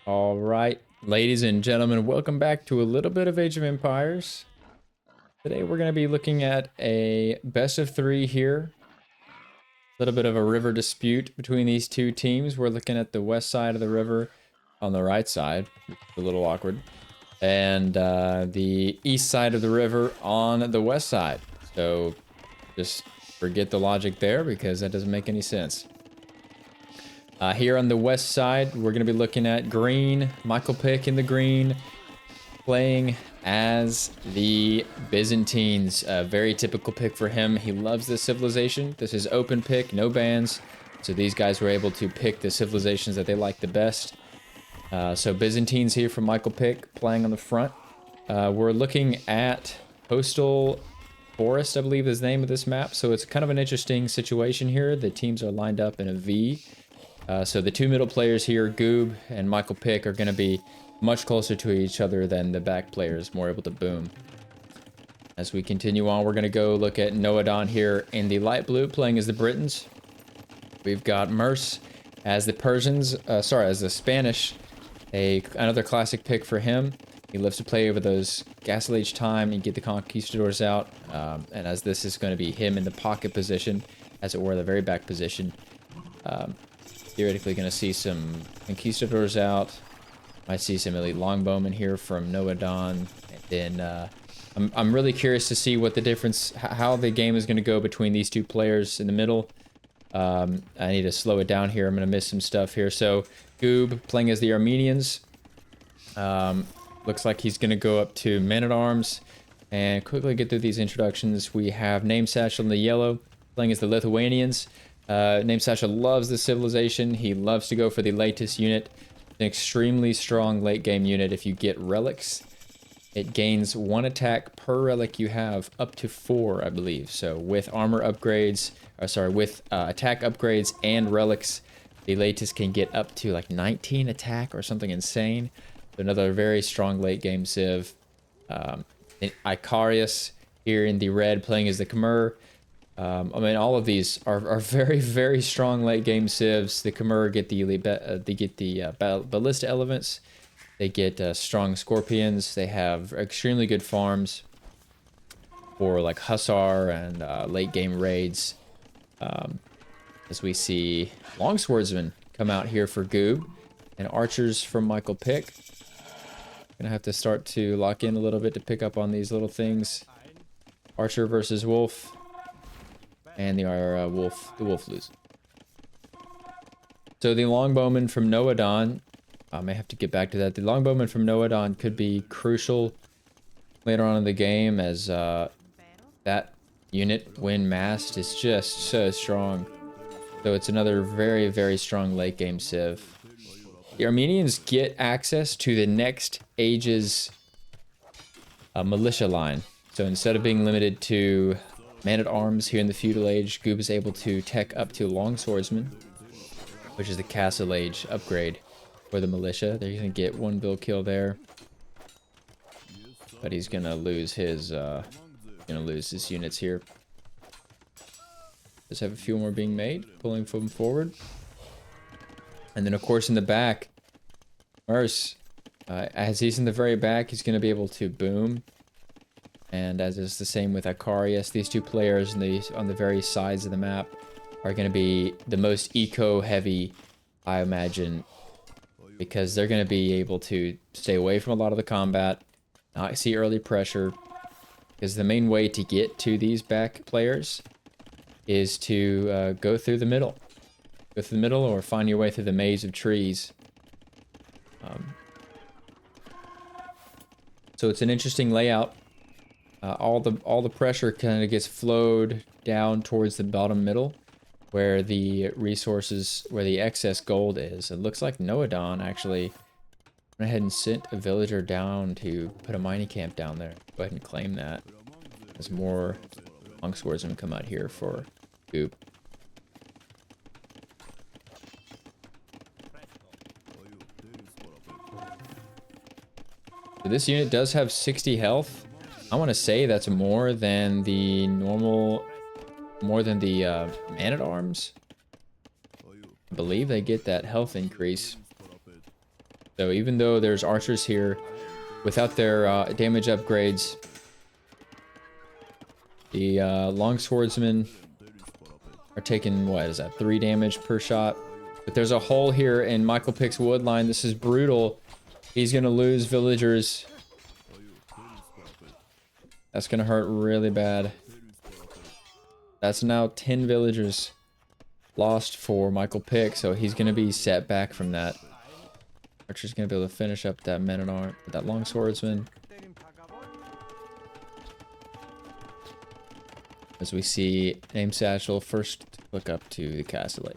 All right, ladies and gentlemen, welcome back to a little bit of Age of Empires. Today we're going to be looking at a best of three here. A little bit of a river dispute between these two teams. We're looking at the west side of the river on the right side, which is a little awkward, and the east side of the river on the west side. So just forget the logic there because that doesn't make any sense. Here on the west side, we're going to be looking at green, Michael Pick in the green, playing as the Byzantines. A very typical pick for him. He loves this civilization. This is open pick, no bans. So these guys were able to pick the civilizations that they like the best. So Byzantines here from Michael Pick playing on the front. We're looking at Coastal Forest, I believe is the name of this map. So it's kind of an interesting situation here. The teams are lined up in a V. So the two middle players here, Goob and Michael Pick, are going to be much closer to each other than the back players, more able to boom. As we continue on, we're going to go look at Noadon here in the light blue, playing as the Britons. We've got Merce as the Persians, as the Spanish, another classic pick for him. He loves to play over those Castle Age time and get the conquistadors out. And as this is going to be him in the pocket position, as it were, the very back position. Theoretically going to see some conquistadors out. Might see some elite longbowmen here from Noadon. And then I'm really curious to see what the difference, how the game is going to go between these two players in the middle. I need to slow it down here. I'm going to miss some stuff here. So Goob playing as the Armenians. Looks like he's going to go up to Men-at-Arms. And quickly get through these introductions. We have Name Satchel in the yellow, playing as the Lithuanians. Name Satchel loves the civilization. He loves to go for the latest unit. An extremely strong late game unit. If you get relics, it gains 1 attack per relic you have, up to 4, I believe. So with armor upgrades, with attack upgrades and relics, the latest can get up to like 19 attack or something insane. Another very strong late game civ. Icarius here in the red, playing as the Khmer. I mean, all of these are very, very strong late game civs. The Khmer get the ballista elements. They get strong scorpions. They have extremely good farms for like Hussar and late game raids. As we see longswordsmen come out here for Goob, and archers from Michael Pick. Gonna have to start to lock in a little bit to pick up on these little things. Archer versus wolf. And the wolf loses. So the longbowman from Noadon, I may have to get back to that. The longbowman from Noadon could be crucial later on in the game, as that unit, when massed, is just so strong. So it's another very, very strong late game civ. The Armenians get access to the next age's militia line. So instead of being limited to Man-at-Arms here in the Feudal Age, Goob is able to tech up to Longswordsman, which is the Castle Age upgrade for the militia. They're going to get 1 bill kill there. But he's going to lose his units here. Just have a few more being made, pulling them forward. And then, of course, in the back, Merce, as he's in the very back, he's going to be able to boom. And as is the same with Icarius, these two players on the very sides of the map are going to be the most eco-heavy, I imagine, because they're going to be able to stay away from a lot of the combat, not see early pressure, because the main way to get to these back players is to go through the middle. Go through the middle or find your way through the maze of trees. So it's an interesting layout. All the pressure kind of gets flowed down towards the bottom middle, where the resources, where the excess gold is. It looks like Noadon actually went ahead and sent a villager down to put a mining camp down there. Go ahead and claim that, as more longswordsmen come out here for Goob. So this unit does have 60 health. I want to say that's more than the normal, more than the Man-at-Arms. I believe they get that health increase. So even though there's archers here, without their damage upgrades, the long swordsmen are taking, what is that, 3 damage per shot. But there's a hole here in Michael Pick's wood line. This is brutal. He's going to lose villagers. That's going to hurt really bad. That's now 10 villagers lost for Michael Pick, so he's going to be set back from that. Archer's going to be able to finish up that men-at-arms, that long swordsman. As we see Name Satchel first look up to the castle.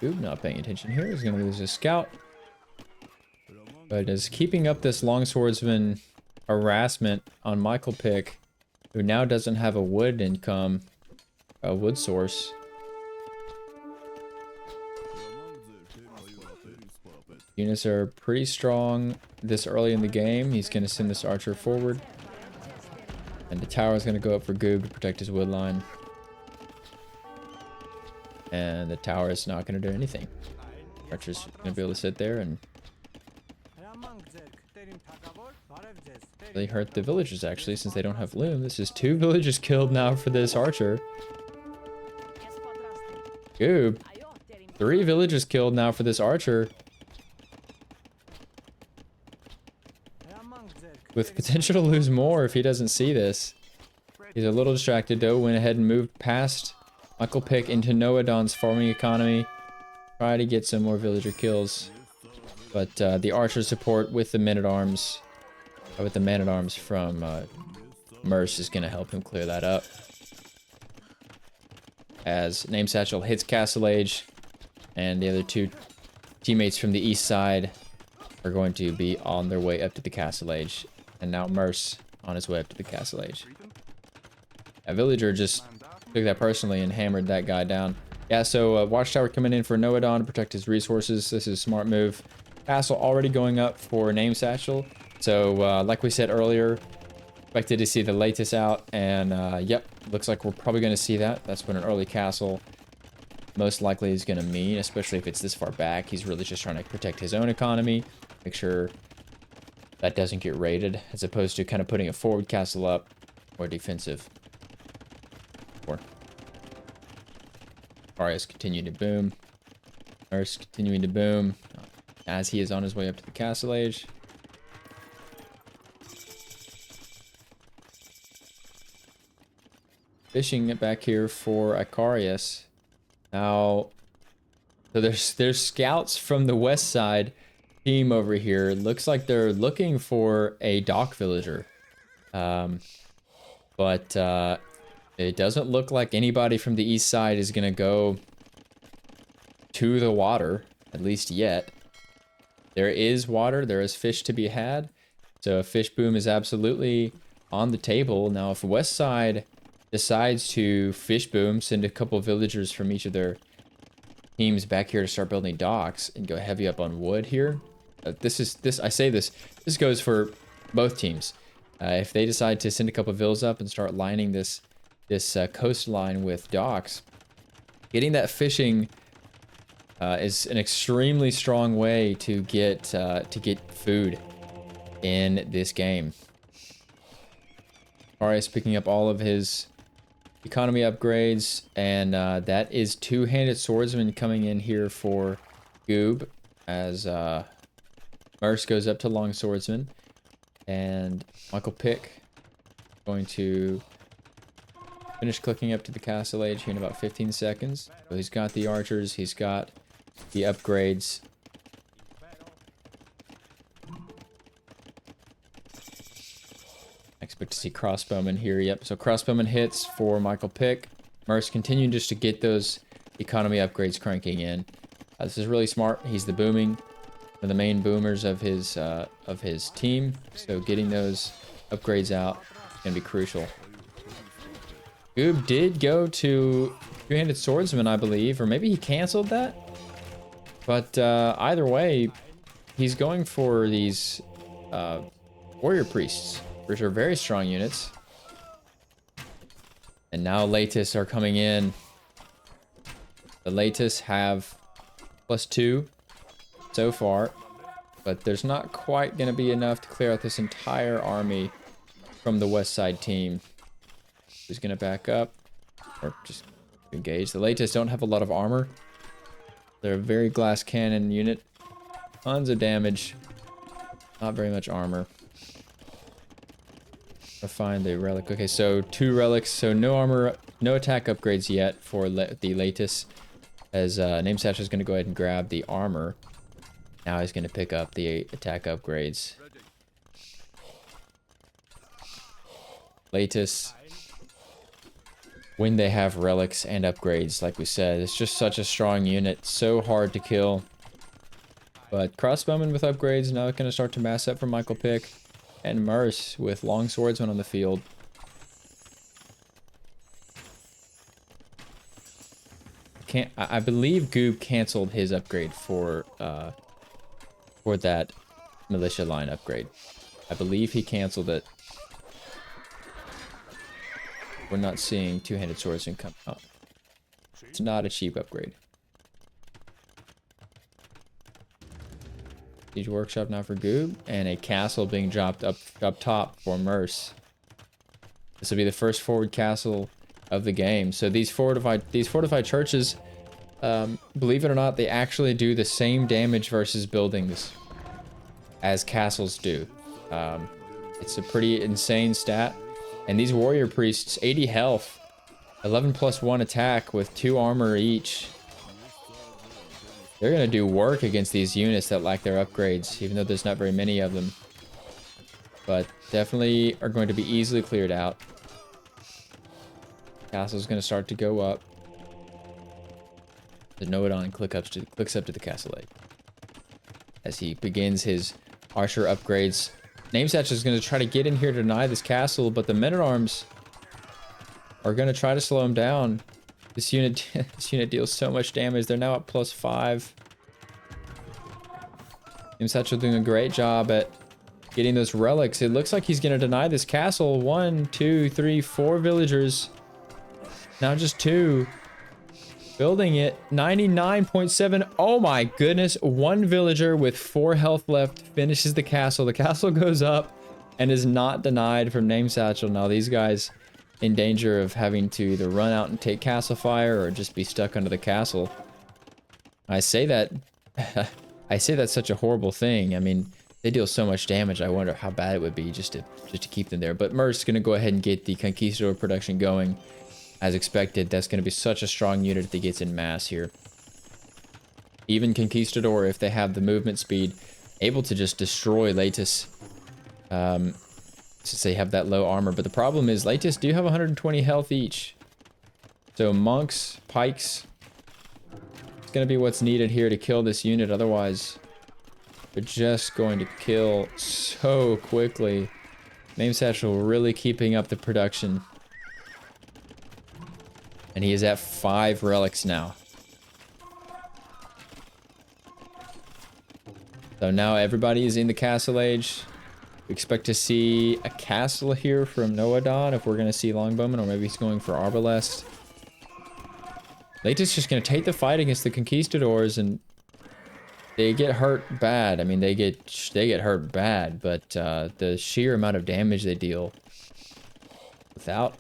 Ooh, not paying attention here. He's going to lose his scout. But is keeping up this long swordsman harassment on Michael Pick, who now doesn't have a wood income, a wood source. Units are pretty strong this early in the game. He's going to send this archer forward. And the tower is going to go up for Goob to protect his wood line. And the tower is not going to do anything. Archer's going to be able to sit there and really hurt the villagers, actually, since they don't have loom. This is 2 villagers killed now for this archer. Goob. 3 villagers killed now for this archer. With potential to lose more if he doesn't see this. He's a little distracted though. Went ahead and moved past Michael Pick into Noadon's farming economy. Try to get some more villager kills. But the archer support with the men-at-arms, from Merce is going to help him clear that up. As Name Satchel hits Castle Age, and the other 2 teammates from the east side are going to be on their way up to the Castle Age. And now Merce on his way up to the Castle Age. A villager just took that personally and hammered that guy down. Yeah, so Watchtower coming in for Noadon to protect his resources. This is a smart move. Castle already going up for Name Satchel. So like we said earlier, expected to see the latest out. And yep, looks like we're probably going to see that. That's what an early castle most likely is going to mean, especially if it's this far back. He's really just trying to protect his own economy, make sure that doesn't get raided, as opposed to kind of putting a forward castle up or defensive. Arias continuing to boom. Nurse continuing to boom as he is on his way up to the Castle Age. Fishing it back here for Icarius. Now, so there's scouts from the west side team over here. Looks like they're looking for a dock villager. But it doesn't look like anybody from the east side is going to go to the water, at least yet. There is water, there is fish to be had. So a fish boom is absolutely on the table. Now, if west side decides to fish boom, send a couple of villagers from each of their teams back here to start building docks and go heavy up on wood here. This goes for both teams. If they decide to send a couple of villas up and start lining this coastline with docks, getting that fishing is an extremely strong way to get food in this game. Arias picking up all of his economy upgrades, and that is two-handed swordsman coming in here for Goob, as Merce goes up to long swordsman, and Michael Pick going to finish clicking up to the Castle Age here in about 15 seconds. So he's got the archers, he's got the upgrades. I expect to see crossbowmen here. Yep, so crossbowman hits for Michael Pick. Merce continuing just to get those economy upgrades cranking in. This is really smart. He's the booming, one of the main boomers of his team. So getting those upgrades out is going to be crucial. Goob did go to two-handed swordsman, I believe, or maybe he canceled that. But either way, he's going for these warrior priests, which are very strong units. And now Latus are coming in The latest have +2 so far, but there's not quite going to be enough to clear out this entire army from the west side team. Who's going to back up or just engage? The latest don't have a lot of armor. They're a very glass cannon unit. Tons of damage. Not very much armor. I'll find the relic. Okay, so 2 relics. So no armor, no attack upgrades yet for the latest. As Namesatch is going to go ahead and grab the armor. Now he's going to pick up the attack upgrades. Latest, when they have relics and upgrades, like we said, it's just such a strong unit, so hard to kill. But crossbowmen with upgrades now going to start to mass up for Michael Pick, and Merce with long swordsmen on the field. I believe Goob canceled his upgrade for that militia line upgrade. I believe he canceled it. We're not seeing two-handed swordsman come up. It's not a cheap upgrade. Siege workshop now for Goob, and a castle being dropped up top for Merce. This will be the first forward castle of the game. So these fortified churches, believe it or not, they actually do the same damage versus buildings as castles do. It's a pretty insane stat. And these warrior priests, 80 health, 11+1 attack with 2 armor each. They're gonna do work against these units that lack their upgrades, even though there's not very many of them. But definitely are going to be easily cleared out. Castle's gonna start to go up. The Noadon clicks up to the castle egg as he begins his archer upgrades. Namesatch is going to try to get in here to deny this castle, but the men-at-arms are going to try to slow him down. This unit deals so much damage. They're now at +5. Namesatch is doing a great job at getting those relics. It looks like he's going to deny this castle. 1, 2, 3, 4 villagers. Now just 2. Building it. 99.7. Oh my goodness. 1 villager with 4 health left finishes the castle. The castle goes up and is not denied from Namesatch. Now these guys in danger of having to either run out and take castle fire or just be stuck under the castle. I say that that's such a horrible thing. I mean, they deal so much damage. I wonder how bad it would be just to keep them there. But Merce is going to go ahead and get the Conquistador production going. As expected, that's going to be such a strong unit if they gets in mass here. Even Conquistador, if they have the movement speed, able to just destroy Latus. Since they have that low armor. But the problem is, Latus do have 120 health each. So monks, pikes, it's going to be what's needed here to kill this unit. Otherwise, they're just going to kill so quickly. Namesatch really keeping up the production. And he is at 5 relics now. So now everybody is in the castle age. We expect to see a castle here from Noadon if we're going to see Longbowman, or maybe he's going for Arbalest. Latus just going to take the fight against the Conquistadors, and they get hurt bad. I mean, they get hurt bad, but the sheer amount of damage they deal without.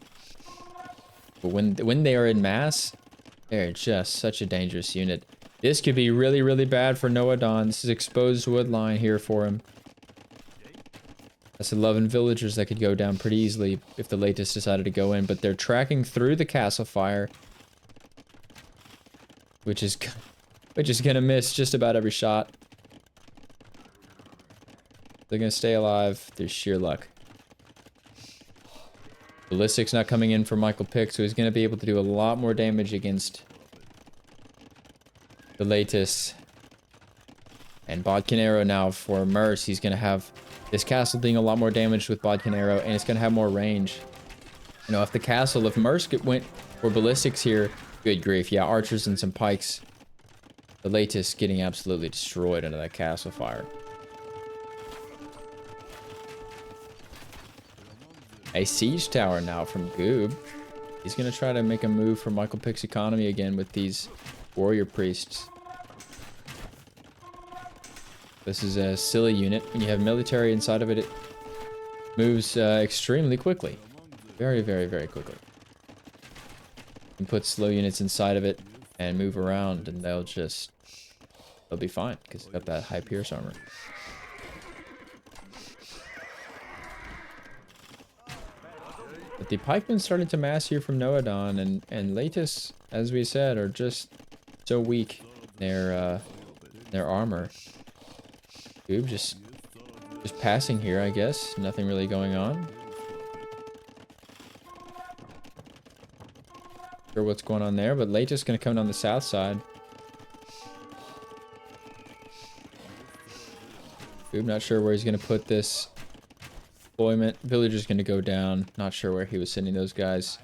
But when they are in mass, they're just such a dangerous unit. This could be really, really bad for Noadon. This is exposed wood line here for him. That's 11 villagers that could go down pretty easily if the latest decided to go in. But they're tracking through the castle fire, which is gonna miss just about every shot. They're gonna stay alive through sheer luck. Ballistic's not coming in for Michael Pick, so he's going to be able to do a lot more damage against the latest. And Bodkin Arrow now for Merce. He's going to have this castle doing a lot more damage with Bodkin Arrow, and it's going to have more range. You know, if Merce went for ballistics here, good grief. Yeah, archers and some pikes. The latest getting absolutely destroyed under that castle fire. A siege tower now from Goob. He's going to try to make a move for Michael Pick's economy again with these warrior priests. This is a silly unit. When you have military inside of it, it moves extremely quickly. Very, very, very quickly. You can put slow units inside of it and move around, and they'll be fine because it's got that high pierce armor. But the pikemen started to mass here from Noadon, and Laetus, as we said, are just so weak in their armor. Goob just passing here, I guess. Nothing really going on. Not sure what's going on there, but Laetus gonna come down the south side. Goob not sure where he's gonna put this deployment. Villager's gonna go down. Not sure where he was sending those guys.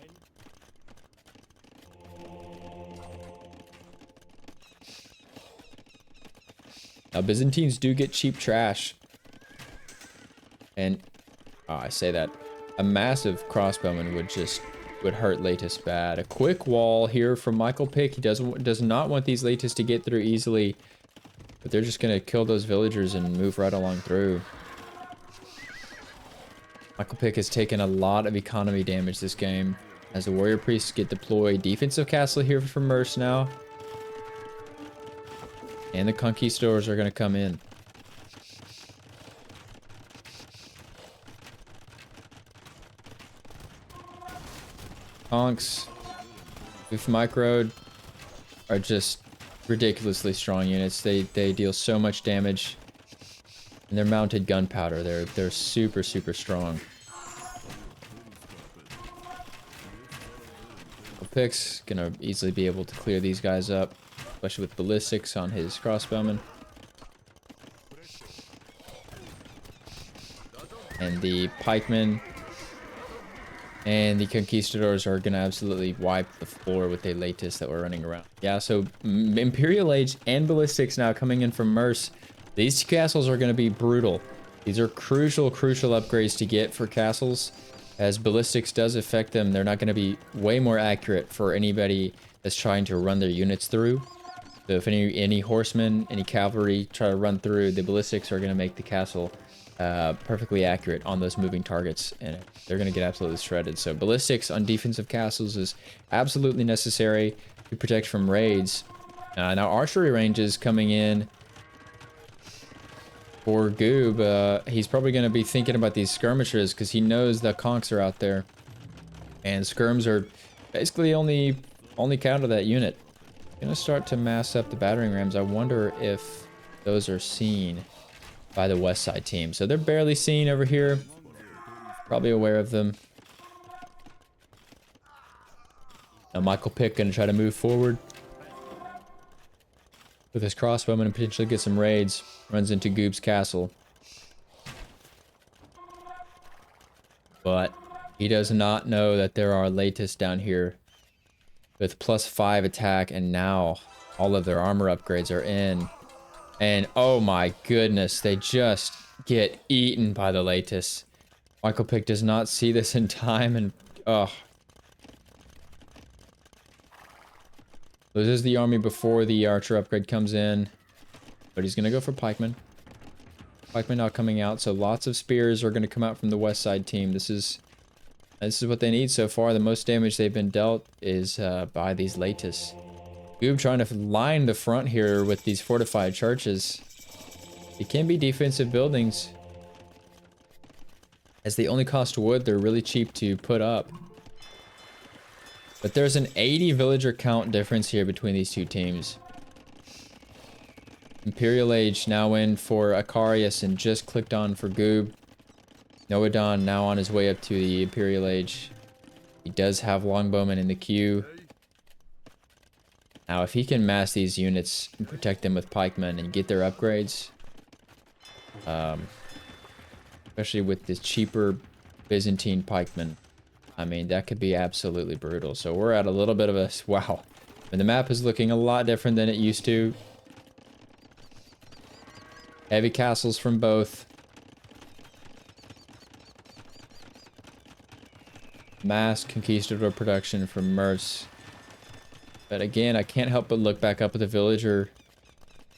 Now, Byzantines do get cheap trash. And, I say that. A massive crossbowman would hurt Laetus bad. A quick wall here from Michael Pick. He does not want these Laetus to get through easily. But they're just gonna kill those villagers and move right along through. Michael Pick has taken a lot of economy damage this game. As the warrior priests get deployed. Defensive castle here for Merce now. And the conquistadors are going to come in. Conks with Micro are just ridiculously strong units. They deal so much damage. And they're mounted gunpowder. They're super, super strong. Pic's gonna easily be able to clear these guys up, especially with ballistics on his crossbowmen. And the pikemen and the conquistadors are gonna absolutely wipe the floor with the Laetus that were running around. Yeah, so Imperial Age and ballistics now coming in from Merce. These two castles are gonna be brutal. These are crucial upgrades to get for castles. As ballistics does affect them, they're not going to be way more accurate for anybody that's trying to run their units through. So if any horsemen, any cavalry try to run through, the ballistics are going to make the castle perfectly accurate on those moving targets, and they're going to get absolutely shredded. So ballistics on defensive castles is absolutely necessary to protect from raids. Now archery ranges coming in. For Goob, he's probably going to be thinking about these skirmishers because he knows the conks are out there. And skirms are basically only counter that unit. Going to start to mass up the battering rams. I wonder if those are seen by the west side team. So they're barely seen over here. Probably aware of them. Now Michael Pick going to try to move forward with his crossbowman and potentially get some raids. Runs into Goob's castle. But he does not know that there are Laetus down here with +5 attack, and now all of their armor upgrades are in. And oh my goodness, they just get eaten by the Laetus. Michael Pick does not see this in time, and this is the army before the archer upgrade comes in. But he's going to go for pikemen. Pikemen now coming out, so lots of spears are going to come out from the west side team. This is what they need so far. The most damage they've been dealt is by these Laetus. Goob trying to line the front here with these fortified churches. It can be defensive buildings. As they only cost wood, they're really cheap to put up. But there's an 80 villager count difference here between these two teams. Imperial Age now in for Acarius and just clicked on for Goob. Noadon now on his way up to the Imperial Age. He does have Longbowmen in the queue. Now if he can mass these units and protect them with pikemen and get their upgrades, especially with the cheaper Byzantine pikemen, I mean, that could be absolutely brutal. So we're at a little bit of a wow. And the map is looking a lot different than it used to. Heavy castles from both. Mass conquistador production from Merce. But again, I can't help but look back up at the villager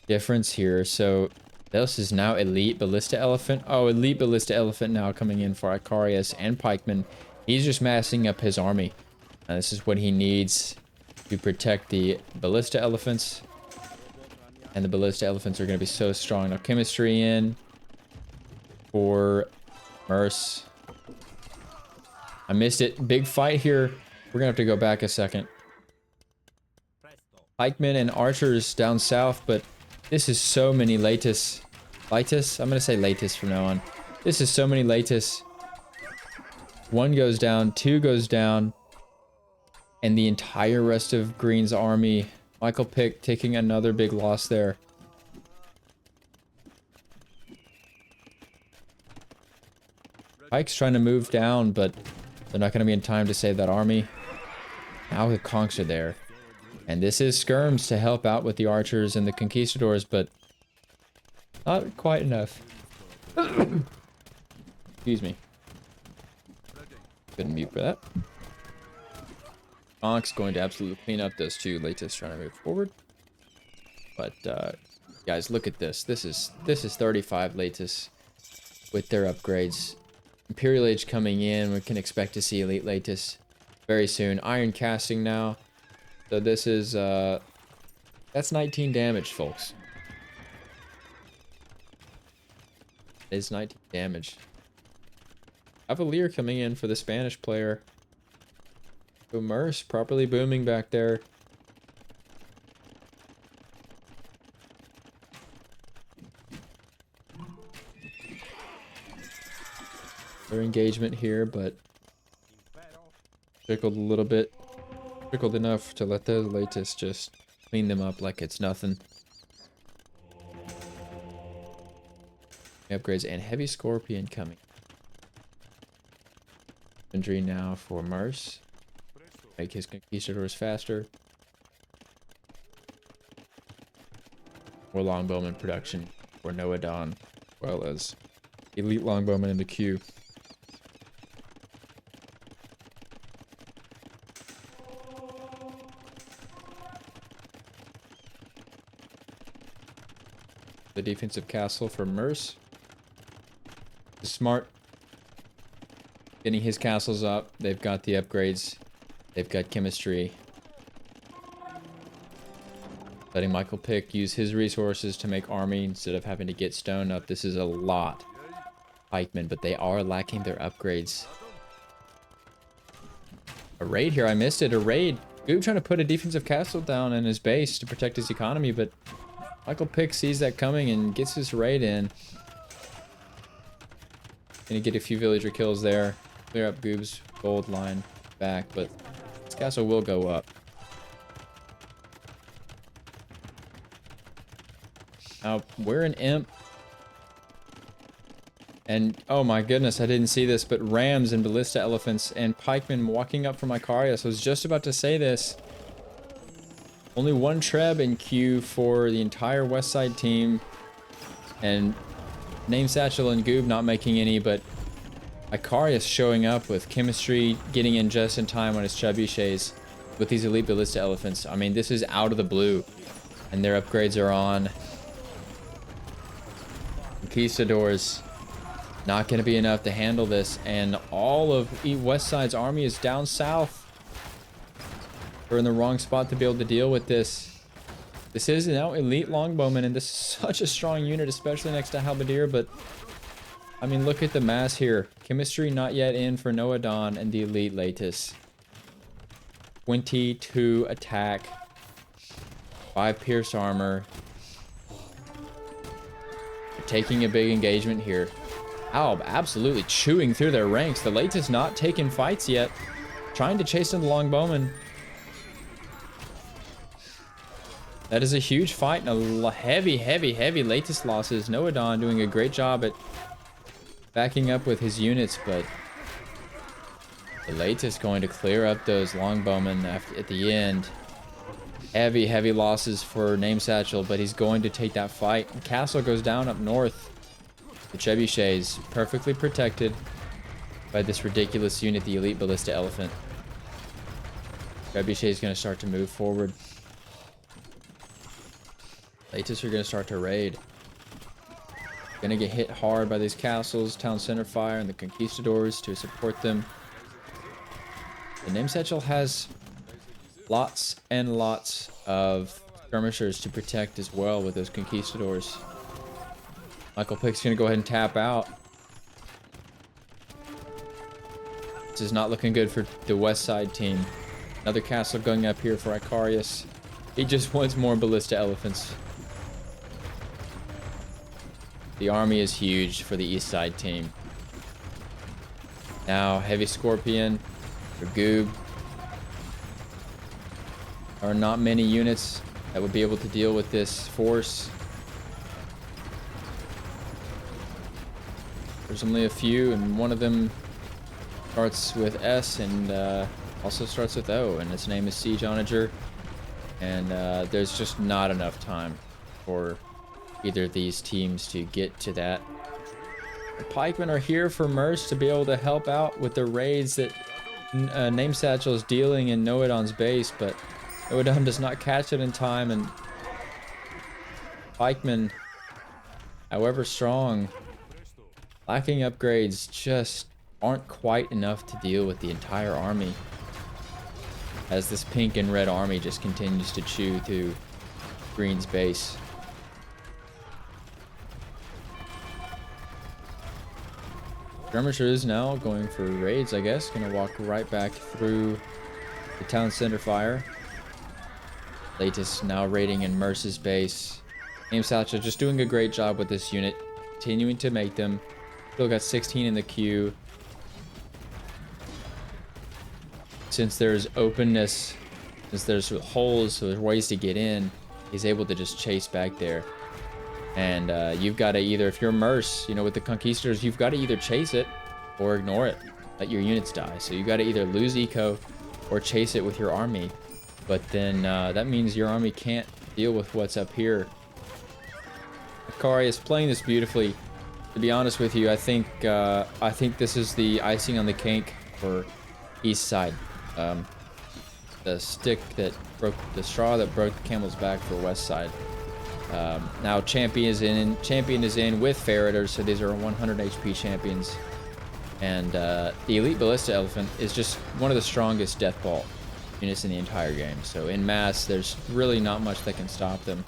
difference here. So this is now elite ballista elephant. Oh, elite ballista elephant now coming in for Icarius and pikeman. He's just massing up his army. This is what he needs to protect the ballista elephants. And the ballista elephants are going to be so strong. Now chemistry in for Merce. I missed it. Big fight here. We're going to have to go back a second. Pikemen and archers down south, but this is so many Latus. Litus? I'm going to say Latus from now on. This is so many Latus. 1 goes down, 2 goes down, and the entire rest of Green's army. Michael Pick taking another big loss there. Pike's trying to move down, but they're not going to be in time to save that army. Now the conks are there. And this is skirms to help out with the archers and the conquistadors, but not quite enough. Excuse me. Couldn't mute for that. Conks going to absolutely clean up those 2 Latus trying to move forward. But guys, look at this. This is 35 Latus with their upgrades. Imperial Age coming in. We can expect to see elite Latus very soon. Iron casting now. So this is that's 19 damage, folks. It's 19 damage. Cavalier coming in for the Spanish player. Merce properly booming back there. Their engagement here, but trickled a little bit. Trickled enough to let the Latus just clean them up like it's nothing. Upgrades and heavy scorpion coming. Infantry now for Merce. Make his conquistadors faster. More longbowman production for Noadon, as well as elite longbowman in the queue. The defensive castle for Merce. Smart. Getting his castles up. They've got the upgrades. They've got chemistry. Letting Michael Pick use his resources to make army instead of having to get stone up. This is a lot. Pikemen, but they are lacking their upgrades. A raid here. I missed it. A raid. Goob trying to put a defensive castle down in his base to protect his economy, but Michael Pick sees that coming and gets his raid in. Gonna get a few villager kills there. Clear up Goob's gold line back, but this castle will go up. Now, we're an imp. And, oh my goodness, I didn't see this, but rams and ballista elephants and pikemen walking up from Icarius. I was just about to say this. Only 1 Treb in queue for the entire west side team. And Name Satchel and Goob not making any, but Icarius showing up with chemistry, getting in just in time on his trebuchets with these elite ballista elephants. I mean, this is out of the blue. And their upgrades are on. Conquistadors not going to be enough to handle this. And all of West Side's army is down south. We're in the wrong spot to be able to deal with this. This is now elite longbowman, and this is such a strong unit, especially next to halberdier. But I mean, look at the mass here. Chemistry not yet in for Noadon and the elite Latus. 22 attack, 5 pierce armor. They're taking a big engagement here. Alb absolutely chewing through their ranks. The Latus not taking fights yet, trying to chase in the longbowman. That is a huge fight and a heavy Latus losses. Noadon doing a great job at backing up with his units, but the Latus going to clear up those longbowmen at the end. Heavy losses for Name Satchel, but he's going to take that fight. The castle goes down up north. The trebuchets perfectly protected by this ridiculous unit, the elite ballista elephant. Trebuchet is going to start to move forward. Latus are going to start to raid. Going to get hit hard by these castles, Town Center Fire, and the Conquistadors to support them. The Name Satchel has lots and lots of skirmishers to protect as well with those Conquistadors. Michael Pick's going to go ahead and tap out. This is not looking good for the west side team. Another castle going up here for Icarius. He just wants more ballista elephants. The army is huge for the east side team. Now, Heavy Scorpion for Goob. There are not many units that would be able to deal with this force. There's only a few, and one of them starts with S and also starts with O, and its name is Siege Onager. And there's just not enough time for either of these teams to get to that. The pikemen are here for Merce to be able to help out with the raids that Name Satchel is dealing in Nohadon's base, but Nohadon does not catch it in time, and pikemen, however strong, lacking upgrades, just aren't quite enough to deal with the entire army, as this pink and red army just continues to chew through Green's base. Skirmisher is now going for raids, I guess. Gonna walk right back through the Town Center Fire. Latus now raiding in Merce's base. Name Satchel just doing a great job with this unit, continuing to make them. Still got 16 in the queue. Since there's openness, since there's holes, so there's ways to get in, he's able to just chase back there. And you've got to either, if you're Merce, you know, with the Conquistadors, you've got to either chase it or ignore it, let your units die. So you got to either lose eco or chase it with your army. But then that means your army can't deal with what's up here. Akari is playing this beautifully. To be honest with you, I think this is the icing on the cake for east side. The stick that broke the straw that broke the camel's back for west side. Now Champion is in with Ferreter, so these are 100 HP champions. And the Elite Ballista Elephant is just one of the strongest Death Bolt units in the entire game. So in mass, there's really not much that can stop them.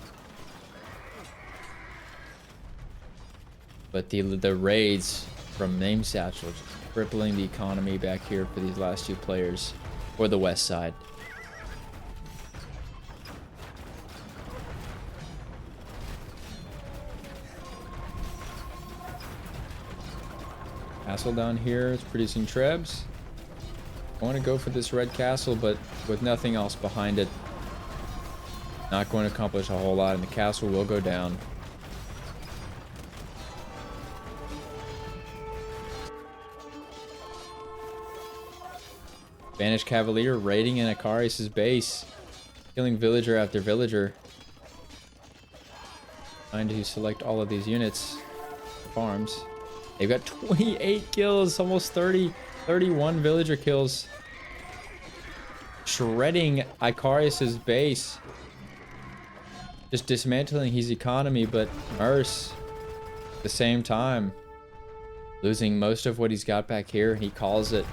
But the raids from Name Satchel just crippling the economy back here for these last two players, or the west side. Castle down here is producing trebs. I want to go for this red castle, but with nothing else behind it, not going to accomplish a whole lot, and the castle will go down. Spanish Cavalier raiding in Icarius' base, killing villager after villager. Trying to select all of these units, farms. They've got 28 kills, almost 31 villager kills. Shredding Icarius' base. Just dismantling his economy, but Merce, at the same time, losing most of what he's got back here. He calls it.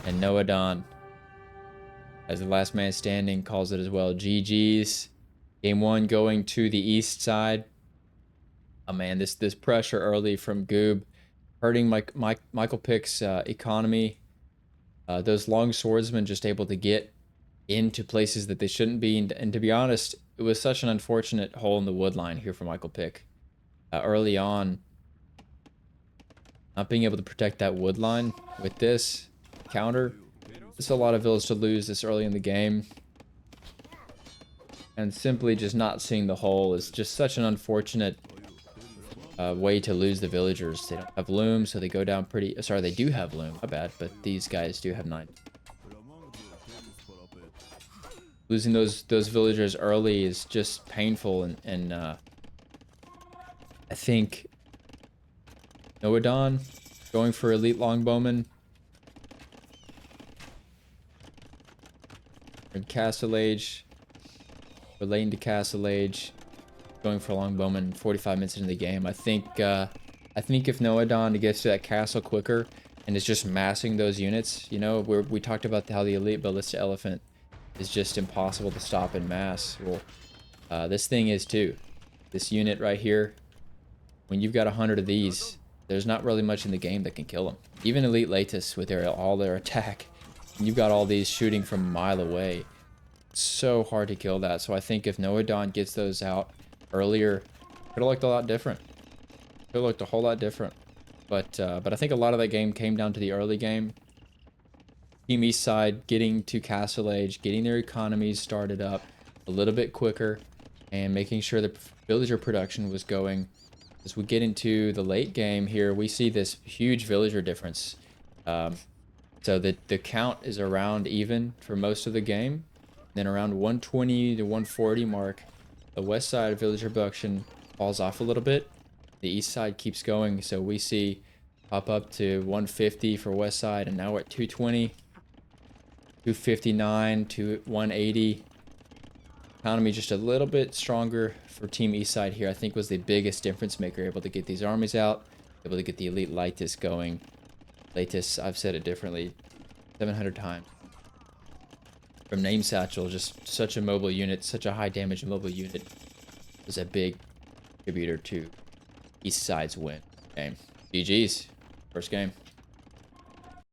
And Nohadon, as the last man standing, calls it as well. GG's. Game 1 going to the east side. Oh man, this pressure early from Goob, hurting Michael Pick's economy. Those long swordsmen just able to get into places that they shouldn't be. And to be honest, it was such an unfortunate hole in the wood line here for Michael Pick. Early on, not being able to protect that wood line with this counter. It's a lot of villas to lose this early in the game. And simply just not seeing the hole is just such an unfortunate way to lose the villagers. They don't have loom, so they go down pretty... Sorry, they do have loom. My bad, but these guys do have 9. Losing those villagers early is just painful, and I think Nohadon going for elite longbowmen We're in Castle Age. We're late into Castle Age. Going for Longbowman 45 minutes into the game. I think if Noadon gets to that castle quicker and is just massing those units, you know, we talked about how the elite Ballista Elephant is just impossible to stop in mass. Well, this thing is too. This unit right here, when you've got 100 of these, there's not really much in the game that can kill them. Even Elite Latus with all their attack, and you've got all these shooting from a mile away. It's so hard to kill that. So I think if Noadon gets those out earlier, could have looked a lot different. Could have looked a whole lot different. But I think a lot of that game came down to the early game. Team East Side getting to Castle Age, getting their economies started up a little bit quicker, and making sure the villager production was going. As we get into the late game here, we see this huge villager difference. So the count is around even for most of the game. Then around 120 to 140 mark, the west side of villager production falls off a little bit. The east side keeps going, so we see pop up to 150 for west side, and now we're at 220, 259 to 180. Economy just a little bit stronger for Team East Side here. I think was the biggest difference maker. Able to get these armies out, able to get the Elite Latus going. Latus, I've said it differently 700 times. From Name Satchel, just such a mobile unit, such a high damage mobile unit. Was a big contributor to East Side's win. Game. GG's. First game.